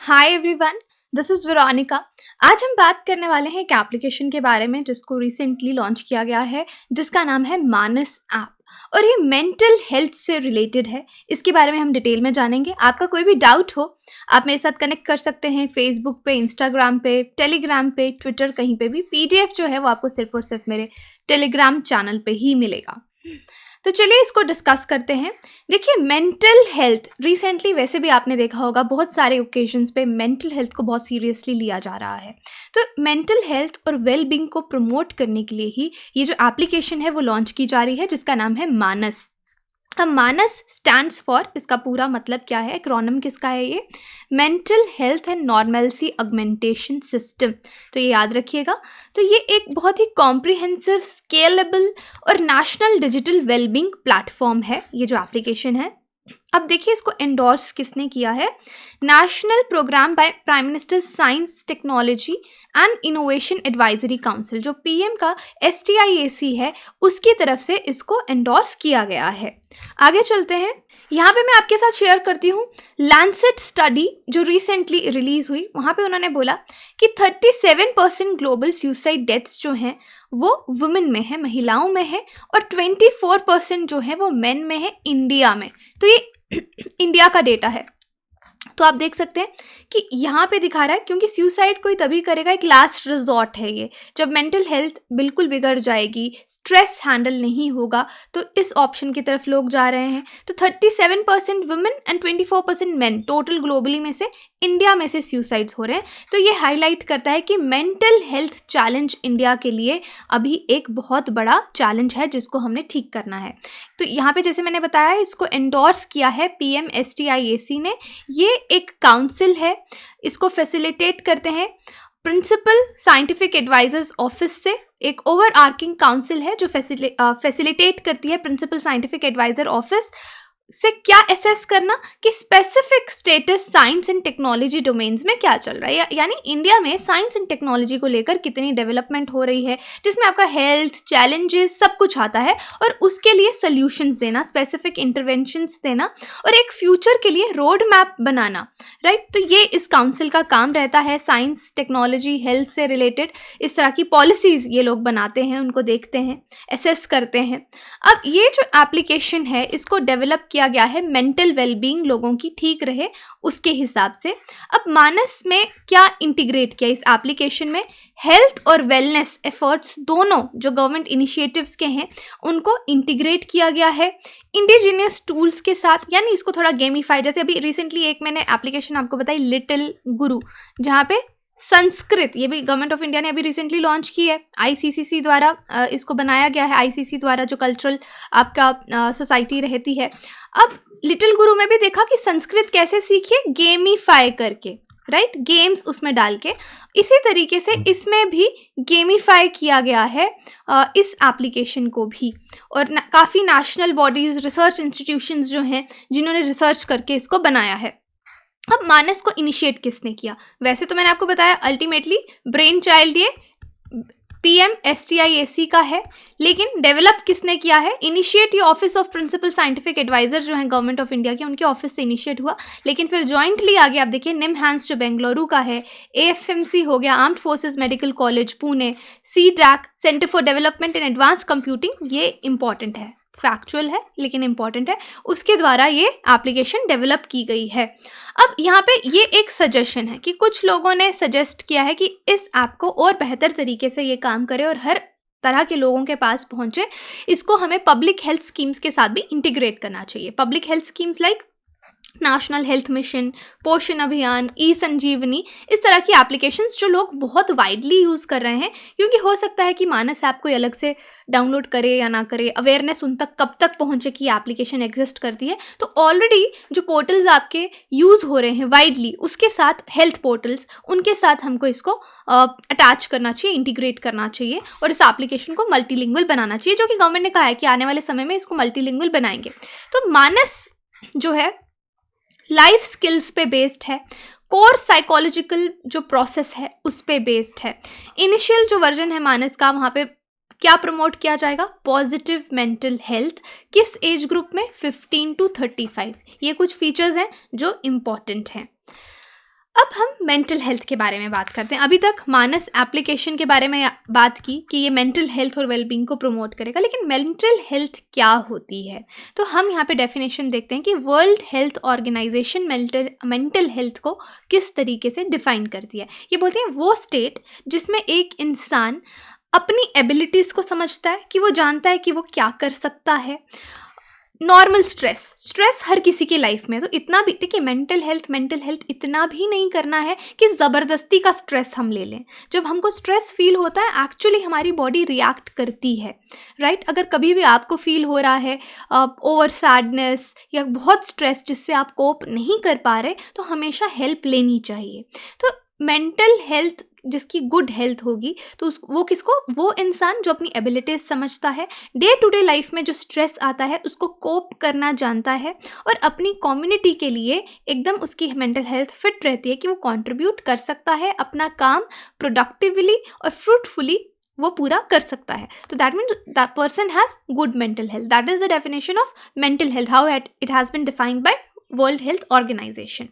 Hi everyone, this is Veronica. आज हम बात करने वाले हैं एक एप्लीकेशन के बारे में जिसको रिसेंटली लॉन्च किया गया है, जिसका नाम है मानस ऐप। और ये मेंटल हेल्थ से रिलेटेड है। इसके बारे में हम डिटेल में जानेंगे। आपका कोई भी डाउट हो, आप मेरे साथ कनेक्ट कर सकते हैं फेसबुक पे, इंस्टाग्राम पे, टेलीग्राम पे, ट्विटर, कहीं पे भी। पीडीएफ जो है वो आपको सिर्फ और सिर्फ मेरे टेलीग्राम चैनल पे ही मिलेगा। तो चलिए इसको डिस्कस करते हैं। देखिए, मेंटल हेल्थ रिसेंटली, वैसे भी आपने देखा होगा, बहुत सारे ओकेजन्स पे मेंटल हेल्थ को बहुत सीरियसली लिया जा रहा है। तो मेंटल हेल्थ और वेल बींग को प्रमोट करने के लिए ही ये जो एप्लीकेशन है वो लॉन्च की जा रही है, जिसका नाम है मानस। अब मानस स्टैंड्स फॉर, इसका पूरा मतलब क्या है, एक्रोनिम किसका है ये? Mental health and normalcy augmentation system. तो ये याद रखिएगा। तो ये एक बहुत ही कॉम्प्रिहेंसिव, स्केलेबल और नेशनल डिजिटल वेलबींग प्लेटफॉर्म है, ये जो एप्लीकेशन है। अब देखिए, इसको एंडोर्स किसने किया है? National programme by prime minister science, technology and innovation advisory council, जो पीएम का STIAC है, उसकी तरफ से इसको एंडोर्स किया गया है। आगे चलते हैं। यहाँ पे मैं आपके साथ शेयर करती हूँ लैंसेट स्टडी जो रिसेंटली रिलीज हुई। वहाँ पे उन्होंने बोला कि 37% ग्लोबल सुसाइड डेथ्स जो हैं वो वुमेन में है, महिलाओं में है, और 24% जो है वो मेन में है, इंडिया में। तो ये इंडिया का डेटा है। तो आप देख सकते हैं कि यहाँ पे दिखा रहा है, क्योंकि सुसाइड कोई तभी करेगा, एक लास्ट रिजॉर्ट है ये, जब मेंटल हेल्थ बिल्कुल बिगड़ जाएगी, स्ट्रेस हैंडल नहीं होगा, तो इस ऑप्शन की तरफ लोग जा रहे हैं। तो 37% women and 24% main, total globally में से इंडिया में से सुसाइड्स हो रहे हैं। तो ये हाईलाइट करता है कि मेंटल हेल्थ चैलेंज इंडिया के लिए अभी एक बहुत बड़ा चैलेंज है, जिसको हमने ठीक करना है। तो यहाँ पे जैसे मैंने बताया, इसको एंडोर्स किया है PM STIAC ने। ये एक काउंसिल है, इसको फैसिलिटेट करते हैं प्रिंसिपल साइंटिफिक एडवाइजर्स ऑफिस से। एक ओवर आर्किंग काउंसिल है जो फैसिलिटेट करती है प्रिंसिपल साइंटिफिक एडवाइजर ऑफिस से क्या असेस करना कि specific status science and technology domains में क्या चल रहा है, यानी इंडिया में साइंस एंड टेक्नोलॉजी को लेकर कितनी डेवलपमेंट हो रही है, जिसमें आपका हेल्थ चैलेंजेस सब कुछ आता है, और उसके लिए सॉल्यूशंस देना, स्पेसिफिक इंटरवेंशंस देना, और एक फ्यूचर के लिए रोड मैप बनाना, राइट। तो ये इस काउंसिल का काम रहता है। साइंस, टेक्नोलॉजी, हेल्थ से रिलेटेड इस तरह की पॉलिसीज़ ये लोग बनाते हैं, उनको देखते हैं, असेस करते हैं। अब ये जो एप्लीकेशन है, इसको डेवलप किया गया है मेंटल वेलबींग लोगों की ठीक रहे उसके हिसाब से। अब मानस में क्या इंटीग्रेट किया इस एप्लीकेशन में? हेल्थ और वेलनेस एफर्ट्स दोनों जो गवर्नमेंट इनिशिएटिव्स के हैं उनको इंटीग्रेट किया गया है इंडिजिनियस टूल्स के साथ, यानी इसको थोड़ा गेमीफाई। जैसे अभी रिसेंटली एक मैंने एप्लीकेशन आपको बताई, लिटिल गुरु, जहाँ पे संस्कृत, ये भी गवर्नमेंट ऑफ इंडिया ने अभी रिसेंटली लॉन्च की है, ICCC द्वारा इसको बनाया गया है, ICC द्वारा जो कल्चरल आपका सोसाइटी रहती है। अब लिटिल गुरु में भी देखा कि संस्कृत कैसे सीखिए, गेमीफाई करके, राइट, गेम्स उसमें डाल के। इसी तरीके से इसमें भी गेमीफाई किया गया है इस एप्लीकेशन को भी, और काफ़ी नेशनल बॉडीज़, रिसर्च इंस्टीट्यूशंस जो हैं जिन्होंने रिसर्च करके इसको बनाया है। अब मानस को इनिशिएट किसने किया? वैसे तो मैंने आपको बताया अल्टीमेटली ब्रेन चाइल्ड ये PM STIAC का है, लेकिन डेवलप किसने किया है? इनिशिएट ये office of principal scientific adviser जो है गवर्नमेंट ऑफ इंडिया के, उनके ऑफिस से इनिशिएट हुआ, लेकिन फिर जॉइंटली आगे आप देखिए निमहांस जो बेंगलुरु का है, AFMC हो गया, armed forces medical college Pune, CDAC centre for development in advance computing, ये इंपॉर्टेंट है, फैक्चुअल है लेकिन इंपॉर्टेंट है, उसके द्वारा ये एप्लीकेशन डेवलप की गई है। अब यहाँ पे ये एक सजेशन है कि कुछ लोगों ने सजेस्ट किया है कि इस ऐप को और बेहतर तरीके से ये काम करे और हर तरह के लोगों के पास पहुँचे। इसको हमें पब्लिक हेल्थ स्कीम्स के साथ भी इंटीग्रेट करना चाहिए। Public health schemes like national health mission, पोषण अभियान, E-संजीवनी, इस तरह की एप्लीकेशंस जो लोग बहुत वाइडली यूज़ कर रहे हैं, क्योंकि हो सकता है कि मानस ऐप कोई अलग से डाउनलोड करे या ना करे, अवेयरनेस उन तक कब तक पहुंचे कि एप्लीकेशन एग्जिस्ट करती है। तो ऑलरेडी जो पोर्टल्स आपके यूज़ हो रहे हैं वाइडली, उसके साथ हेल्थ पोर्टल्स, उनके साथ हमको इसको अटैच करना चाहिए, इंटीग्रेट करना चाहिए, और इस एप्लीकेशन को मल्टीलिंगुअल बनाना चाहिए, जो कि गवर्नमेंट ने कहा है कि आने वाले समय में इसको मल्टीलिंगुअल बनाएंगे। तो मानस जो है लाइफ स्किल्स पे बेस्ड है, कोर साइकोलॉजिकल जो प्रोसेस है उस पे बेस्ड है। इनिशियल जो वर्जन है मानस का, वहाँ पे क्या प्रमोट किया जाएगा? Positive mental health. किस एज ग्रुप में? 15 to 35। ये कुछ फीचर्स हैं जो इम्पॉर्टेंट हैं। अब हम मेंटल हेल्थ के बारे में बात करते हैं। अभी तक मानस एप्लीकेशन के बारे में बात की कि ये मेंटल हेल्थ और वेलबींग को प्रमोट करेगा, लेकिन मेंटल हेल्थ क्या होती है? तो हम यहाँ पे डेफिनेशन देखते हैं कि World Health Organization mental health को किस तरीके से डिफाइन करती है। ये बोलते हैं वो स्टेट जिसमें एक इंसान अपनी एबिलिटीज़ को समझता है, कि वो जानता है कि वो क्या कर सकता है। नॉर्मल स्ट्रेस हर किसी की लाइफ में, तो इतना भी देखिए, मेंटल हेल्थ इतना भी नहीं करना है कि ज़बरदस्ती का स्ट्रेस हम ले लें। जब हमको स्ट्रेस फील होता है, एक्चुअली हमारी बॉडी रिएक्ट करती है, राइट? अगर कभी भी आपको फील हो रहा है ओवर सैडनेस या बहुत स्ट्रेस जिससे आप कोप नहीं कर पा रहे, तो हमेशा हेल्प लेनी चाहिए। तो मेंटल हेल्थ जिसकी गुड हेल्थ होगी, तो वो इंसान जो अपनी एबिलिटीज समझता है, डे टू डे लाइफ में जो स्ट्रेस आता है उसको कोप करना जानता है, और अपनी कम्युनिटी के लिए एकदम उसकी मेंटल हेल्थ फिट रहती है कि वो कंट्रीब्यूट कर सकता है, अपना काम प्रोडक्टिवली और फ्रूटफुली वो पूरा कर सकता है। तो that means that person has good mental health. That is the definition of mental health, how it has been defined by World Health Organization.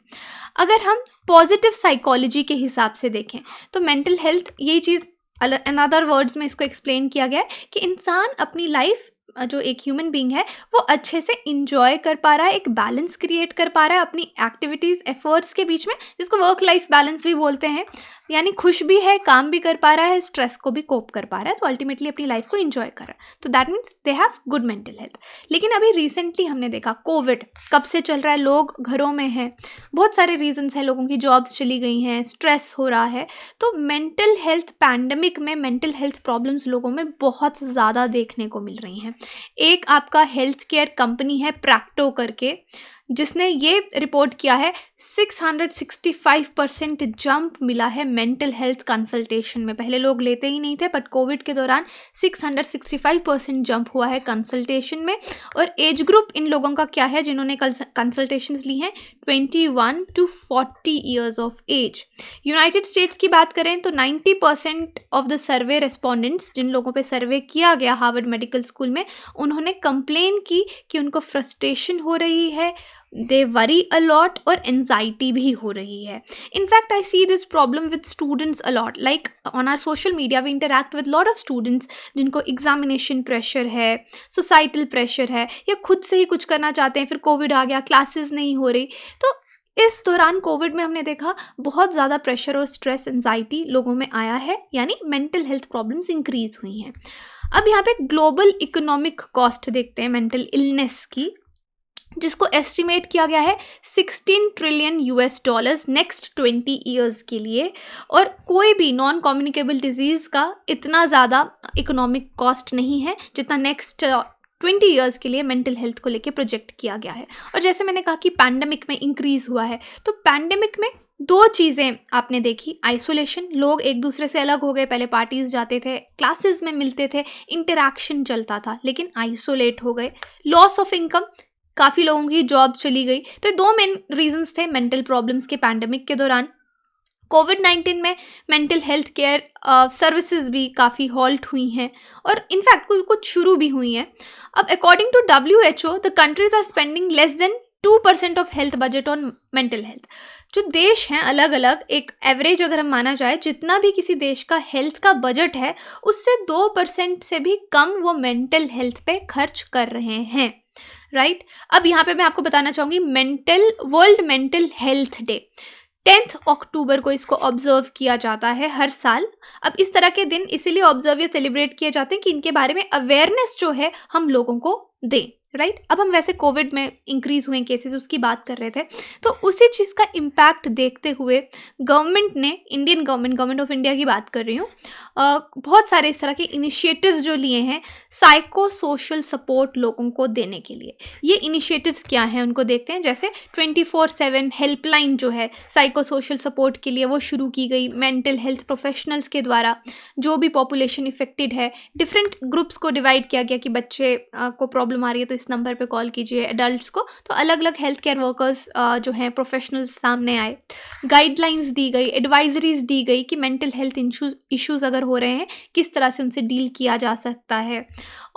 अगर हम पॉजिटिव साइकोलॉजी के हिसाब से देखें, तो मेंटल हेल्थ यही चीज़ अनदर वर्ड्स में इसको एक्सप्लेन किया गया है कि इंसान अपनी लाइफ, जो एक ह्यूमन बीइंग है, वो अच्छे से इंजॉय कर पा रहा है, एक बैलेंस क्रिएट कर पा रहा है अपनी एक्टिविटीज़ एफर्ट्स के बीच में, जिसको वर्क लाइफ बैलेंस भी बोलते हैं। यानी खुश भी है, काम भी कर पा रहा है, स्ट्रेस को भी कोप कर पा रहा है, तो अल्टीमेटली अपनी लाइफ को इंजॉय कर रहा है। तो that means they have good mental health. लेकिन अभी रिसेंटली हमने देखा, कोविड कब से चल रहा है, लोग घरों में हैं, बहुत सारे रीजंस हैं, लोगों की जॉब्स चली गई हैं, स्ट्रेस हो रहा है, तो मेंटल हेल्थ पैंडमिक में मेंटल हेल्थ प्रॉब्लम्स लोगों में बहुत ज़्यादा देखने को मिल रही हैं। एक आपका हेल्थ केयर कंपनी है प्रैक्टो करके, जिसने ये रिपोर्ट किया है 665% जंप मिला है मेंटल हेल्थ कंसल्टेशन में। पहले लोग लेते ही नहीं थे, बट कोविड के दौरान 665% जंप हुआ है कंसल्टेशन में। और एज ग्रुप इन लोगों का क्या है जिन्होंने कंसल्टेशंस ली हैं, 21 to 40 years of age. United States की बात करें तो 90% ऑफ द सर्वे रेस्पोंडेंट्स, जिन लोगों पे सर्वे किया गया हार्वर्ड मेडिकल स्कूल में, उन्होंने कंप्लेन की कि उनको फ्रस्ट्रेशन हो रही है, दे वरी अ लॉट, और एंजाइटी भी हो रही है। In fact I see this problem with students a lot, like on our social media we interact with lot of students जिनको एग्जामिनेशन प्रेशर है, सोसाइटल प्रेशर है, या खुद से ही कुछ करना चाहते हैं, फिर कोविड आ गया, क्लासेस नहीं हो रही। तो इस दौरान कोविड में हमने देखा बहुत ज़्यादा प्रेशर और स्ट्रेस, एंजाइटी लोगों में आया है, यानी मेंटल हेल्थ प्रॉब्लम्स इंक्रीज हुई हैं। अब यहाँ पे ग्लोबल इकोनॉमिक कॉस्ट देखते हैं मेंटल इलनेस की, जिसको एस्टिमेट किया गया है 16 trillion US dollars next 20 years के लिए। और कोई भी नॉन कम्युनिकेबल डिजीज़ का इतना ज़्यादा इकोनॉमिक कॉस्ट नहीं है जितना नेक्स्ट 20 ईयर्स के लिए मेंटल हेल्थ को लेके प्रोजेक्ट किया गया है। और जैसे मैंने कहा कि पैंडमिक में इंक्रीज़ हुआ है, तो पैंडमिक में दो चीज़ें आपने देखी, आइसोलेशन, लोग एक दूसरे से अलग हो गए, पहले पार्टीज जाते थे, क्लासेस में मिलते थे, इंटरैक्शन चलता था, लेकिन आइसोलेट हो गए। लॉस ऑफ इनकम, काफ़ी लोगों की जॉब चली गई। तो दो मेन रीजंस थे मेंटल प्रॉब्लम्स के पैंडमिक के दौरान। कोविड-19 में मेंटल हेल्थ केयर सर्विसेज भी काफ़ी हॉल्ट हुई हैं, और इनफैक्ट कुछ शुरू भी हुई हैं। अब according to WHO, the countries are spending less than 2% of health budget on mental health. जो देश हैं अलग अलग, एक एवरेज अगर हम माना जाए, जितना भी किसी देश का हेल्थ का बजट है, उससे 2% से भी कम वो मेंटल हेल्थ पे खर्च कर रहे हैं, राइट? अब यहाँ पे मैं आपको बताना चाहूँगी, वर्ल्ड मेंटल हेल्थ डे 10 अक्टूबर को इसको ऑब्जर्व किया जाता है हर साल। अब इस तरह के दिन इसीलिए ऑब्जर्व या सेलिब्रेट किए जाते हैं कि इनके बारे में अवेयरनेस जो है हम लोगों को दें, राइट? अब हम वैसे कोविड में इंक्रीज हुए केसेस उसकी बात कर रहे थे, तो उसी चीज़ का इम्पैक्ट देखते हुए गवर्नमेंट ने, इंडियन गवर्नमेंट ऑफ इंडिया की बात कर रही हूँ, बहुत सारे इस तरह के इनिशिएटिव्स जो लिए हैं साइको सोशल सपोर्ट लोगों को देने के लिए। ये इनिशिएटिव्स क्या हैं उनको देखते हैं। जैसे 24/7 हेल्पलाइन जो है साइको सोशल सपोर्ट के लिए, वो शुरू की गई मेंटल हेल्थ प्रोफेशनल्स के द्वारा। जो भी पॉपुलेशन इफेक्टेड है, डिफरेंट ग्रुप्स को डिवाइड किया गया कि बच्चे को प्रॉब्लम आ रही है तो इस नंबर पे कॉल कीजिए, एडल्ट्स को, तो अलग अलग हेल्थ केयर वर्कर्स जो हैं प्रोफेशनल्स सामने आए, गाइडलाइंस दी गई, एडवाइजरीज दी गई कि मेंटल हेल्थ इश्यूज़ अगर हो रहे हैं किस तरह से उनसे डील किया जा सकता है।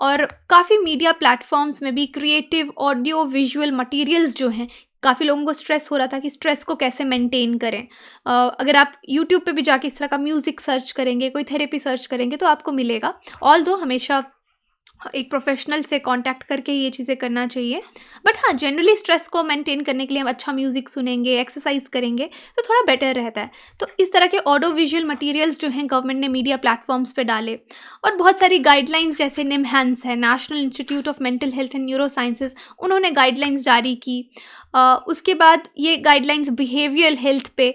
और काफ़ी मीडिया प्लेटफॉर्म्स में भी क्रिएटिव ऑडियो विजुअल मटेरियल्स जो हैं काफ़ी लोगों को स्ट्रेस हो रहा था कि स्ट्रेस को कैसे मेंटेन करें। अगर आप यूट्यूब पे भी जाके इस तरह का म्यूज़िक सर्च करेंगे, कोई थेरेपी सर्च करेंगे तो आपको मिलेगा। ऑल्दो हमेशा एक प्रोफेशनल से कांटेक्ट करके ये चीज़ें करना चाहिए। बट हाँ, जनरली स्ट्रेस को मेंटेन करने के लिए हम अच्छा म्यूज़िक सुनेंगे, एक्सरसाइज करेंगे तो थोड़ा बेटर रहता है। तो इस तरह के ऑडियो विजुअल मटेरियल्स जो हैं गवर्नमेंट ने मीडिया प्लेटफॉर्म्स पे डाले, और बहुत सारी गाइडलाइंस जैसे निमहैंस है, national institute of mental health and neuro sciences, उन्होंने गाइडलाइंस जारी की। उसके बाद ये गाइडलाइंस बिहेवियरल हेल्थ पे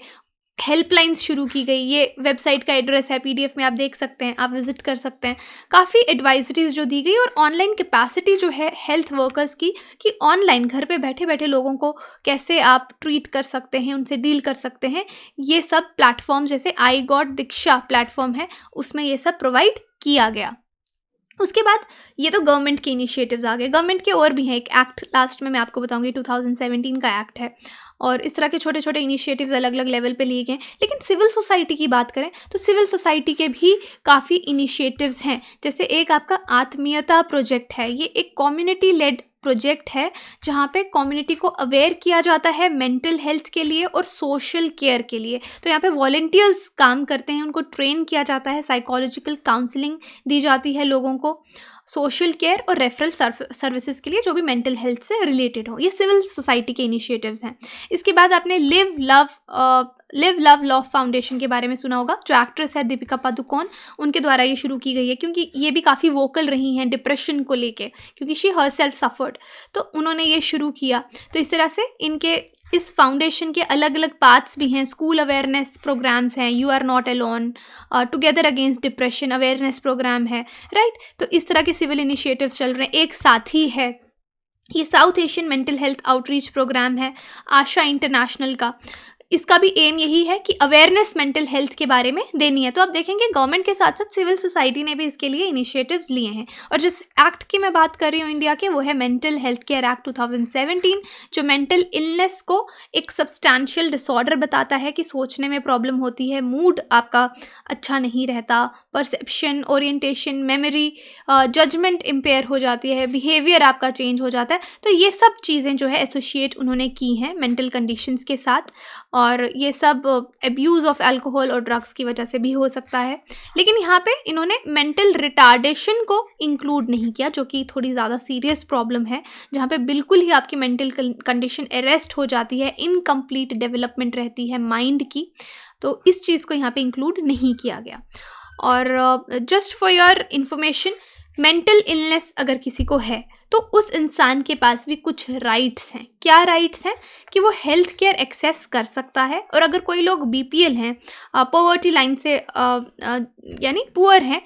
हेल्पलाइंस शुरू की गई। ये वेबसाइट का एड्रेस है, पीडीएफ में आप देख सकते हैं, आप विजिट कर सकते हैं। काफ़ी एडवाइजरीज जो दी गई, और ऑनलाइन कैपेसिटी जो है हेल्थ वर्कर्स की, कि ऑनलाइन घर पे बैठे बैठे लोगों को कैसे आप ट्रीट कर सकते हैं, उनसे डील कर सकते हैं, ये सब प्लेटफॉर्म जैसे आई गॉट दीक्षा प्लेटफॉर्म है, उसमें ये सब प्रोवाइड किया गया। उसके बाद ये तो गवर्नमेंट के इनिशिएटिव्स आ गए। गवर्नमेंट के और भी हैं, एक एक्ट लास्ट में मैं आपको बताऊंगी, 2017 का एक्ट है, और इस तरह के छोटे छोटे इनिशिएटिव्स अलग अलग लेवल पे लिए गए। लेकिन सिविल सोसाइटी की बात करें तो सिविल सोसाइटी के भी काफ़ी इनिशिएटिव्स हैं। जैसे एक आपका आत्मीयता प्रोजेक्ट है, ये एक कम्युनिटी लेड प्रोजेक्ट है जहाँ पे कम्युनिटी को अवेयर किया जाता है मेंटल हेल्थ के लिए और सोशल केयर के लिए। तो यहाँ पे वॉलंटियर्स काम करते हैं, उनको ट्रेन किया जाता है, साइकोलॉजिकल काउंसलिंग दी जाती है लोगों को, सोशल केयर और रेफरल सर्विसेज के लिए जो भी मेंटल हेल्थ से रिलेटेड हो। ये सिविल सोसाइटी के इनिशिएटिव्स हैं। इसके बाद आपने लिव लव लव फाउंडेशन के बारे में सुना होगा, जो एक्ट्रेस है दीपिका पादुकोण, उनके द्वारा ये शुरू की गई है, क्योंकि ये भी काफ़ी वोकल रही हैं डिप्रेशन को लेके, क्योंकि शी हरसेल्फ सफर्ड, तो उन्होंने ये शुरू किया। तो इस तरह से इनके इस फाउंडेशन के अलग अलग पार्ट्स भी हैं। स्कूल अवेयरनेस प्रोग्राम्स हैं, you are not alone, together against depression awareness program है, राइट। तो इस तरह के सिविल इनिशिएटिव्स चल रहे हैं। एक साथी है, ये South Asian mental health outreach program है आशा इंटरनेशनल का। इसका भी एम यही है कि अवेयरनेस मेंटल हेल्थ के बारे में देनी है। तो आप देखेंगे गवर्नमेंट के साथ साथ सिविल सोसाइटी ने भी इसके लिए इनिशिएटिव्स लिए हैं। और जिस एक्ट की मैं बात कर रही हूँ इंडिया के, वो है मेंटल हेल्थ केयर एक्ट 2017, जो मेंटल इलनेस को एक सब्सटैंशियल डिसऑर्डर बताता है कि सोचने में प्रॉब्लम होती है, मूड आपका अच्छा नहीं रहता, perception, orientation, memory, judgement impair हो जाती है, बिहेवियर आपका चेंज हो जाता है। तो ये सब चीज़ें जो है एसोसिएट उन्होंने की हैं मेंटल कंडीशंस के साथ, और ये सब एब्यूज़ ऑफ अल्कोहल और ड्रग्स की वजह से भी हो सकता है। लेकिन यहाँ पे इन्होंने मेंटल रिटार्डेशन को इंक्लूड नहीं किया, जो कि थोड़ी ज़्यादा सीरियस प्रॉब्लम है, जहाँ पे बिल्कुल ही आपकी मेंटल कंडीशन अरेस्ट हो जाती है, इनकम्प्लीट डेवलपमेंट रहती है माइंड की। तो इस चीज़ को यहाँ पे इंक्लूड नहीं किया गया। और just for your information, mental illness अगर किसी को है तो उस इंसान के पास भी कुछ राइट्स हैं। क्या राइट्स हैं? कि वो हेल्थ केयर एक्सेस कर सकता है, और अगर कोई लोग बीपीएल हैं, पॉवर्टी लाइन से यानी पुअर हैं,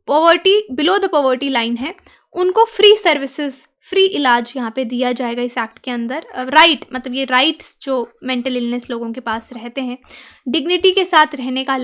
poverty below the poverty line है, उनको फ्री सर्विसेज, फ्री इलाज यहाँ पे दिया जाएगा इस एक्ट के अंदर। राइट मतलब ये राइट्स जो मेंटल इलनेस लोगों के पास रहते हैं, डिग्निटी के साथ रहने का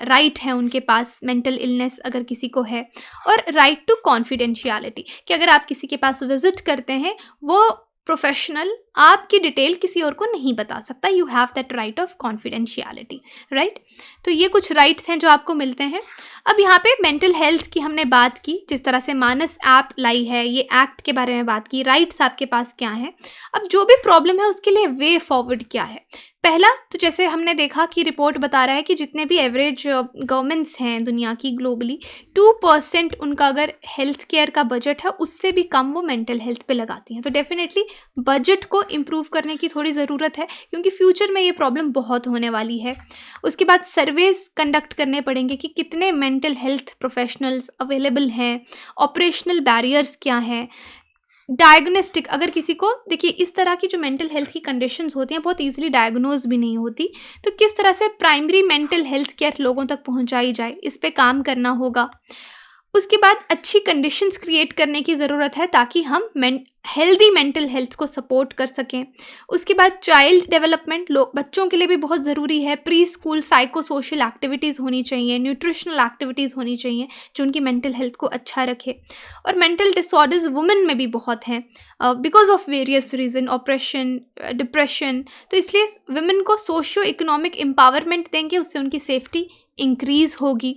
राइट है उनके पास, मेंटल इलनेस अगर किसी को है। और राइट टू कॉन्फिडेंशियलिटी, कि अगर आप किसी के पास विजिट करते हैं, वो प्रोफेशनल आपकी डिटेल किसी और को नहीं बता सकता। You have that right of confidentiality, right. तो ये कुछ राइट्स हैं जो आपको मिलते हैं। अब यहाँ पे मेंटल हेल्थ की हमने बात की, जिस तरह से मानस ऐप लाई है, ये एक्ट के बारे में बात की, राइट्स आपके पास क्या हैं। अब जो भी प्रॉब्लम है उसके लिए वे फॉरवर्ड क्या है। पहला तो जैसे हमने देखा कि रिपोर्ट बता रहा है कि जितने भी एवरेज गवर्नमेंट्स हैं दुनिया की ग्लोबली, 2% उनका अगर हेल्थ केयर का बजट है उससे भी कम वो मेंटल हेल्थ पे लगाती हैं। तो डेफिनेटली बजट को इम्प्रूव करने की थोड़ी ज़रूरत है, क्योंकि फ्यूचर में ये प्रॉब्लम बहुत होने वाली है। उसके बाद सर्वेज कंडक्ट करने पड़ेंगे कि कितने मेंटल हेल्थ प्रोफेशनल्स अवेलेबल हैं, ऑपरेशनल बैरियर्स क्या हैं, डायग्नोस्टिक, अगर किसी को, देखिए इस तरह की जो मेंटल हेल्थ की कंडीशंस होती हैं बहुत इजीली डायग्नोज भी नहीं होती, तो किस तरह से प्राइमरी मेंटल हेल्थ केयर लोगों तक पहुंचाई जाए, इस पे काम करना होगा। उसके बाद अच्छी कंडीशंस क्रिएट करने की ज़रूरत है ताकि हम हेल्दी मेंटल हेल्थ को सपोर्ट कर सकें। उसके बाद चाइल्ड डेवलपमेंट बच्चों के लिए भी बहुत ज़रूरी है। Pre school psycho social activities होनी चाहिए, न्यूट्रिशनल एक्टिविटीज़ होनी चाहिए जो उनकी मेंटल हेल्थ को अच्छा रखे। और मेंटल डिसऑर्डर्स वुमेन में भी बहुत हैं because of various reason, operation, depression. तो इसलिए वुमेन को सोशियो इकोनॉमिक एम्पावरमेंट देंगे, उससे उनकी सेफ्टी इंक्रीज़ होगी।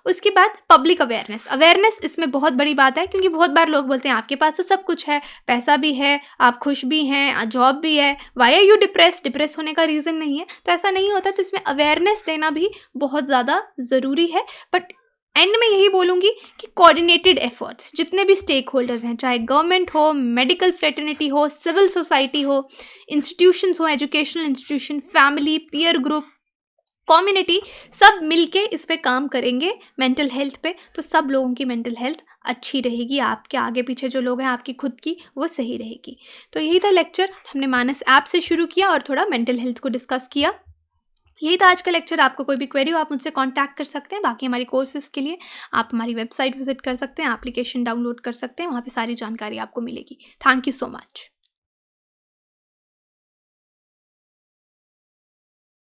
उसके बाद पब्लिक अवेयरनेस, अवेयरनेस इसमें बहुत बड़ी बात है, क्योंकि बहुत बार लोग बोलते हैं आपके पास तो सब कुछ है, पैसा भी है, आप खुश भी हैं, जॉब भी है, why are you depressed? Depress होने का रीज़न नहीं है। तो ऐसा नहीं होता, तो इसमें अवेयरनेस देना भी बहुत ज़्यादा ज़रूरी है। बट एंड में यही बोलूँगी कि कोऑर्डिनेटेड एफर्ट्स, जितने भी स्टेक होल्डर्स हैं, चाहे गवर्नमेंट हो, मेडिकल फ्रेटर्निटी हो, सिविल सोसाइटी हो, इंस्टीट्यूशंस हो, educational institution, family, peer group, community, सब मिलके इस पे काम करेंगे मेंटल हेल्थ पे, तो सब लोगों की मेंटल हेल्थ अच्छी रहेगी। आपके आगे पीछे जो लोग हैं, आपकी खुद की, वो सही रहेगी। तो यही था लेक्चर, हमने मानस ऐप से शुरू किया और थोड़ा मेंटल हेल्थ को डिस्कस किया। यही था आज का लेक्चर। आपको कोई भी क्वेरी हो आप मुझसे कांटेक्ट कर सकते हैं। बाकी हमारी कोर्सेज़ के लिए आप हमारी वेबसाइट विजिट कर सकते हैं, एप्लीकेशन डाउनलोड कर सकते हैं, वहाँ पे सारी जानकारी आपको मिलेगी। Thank you so much.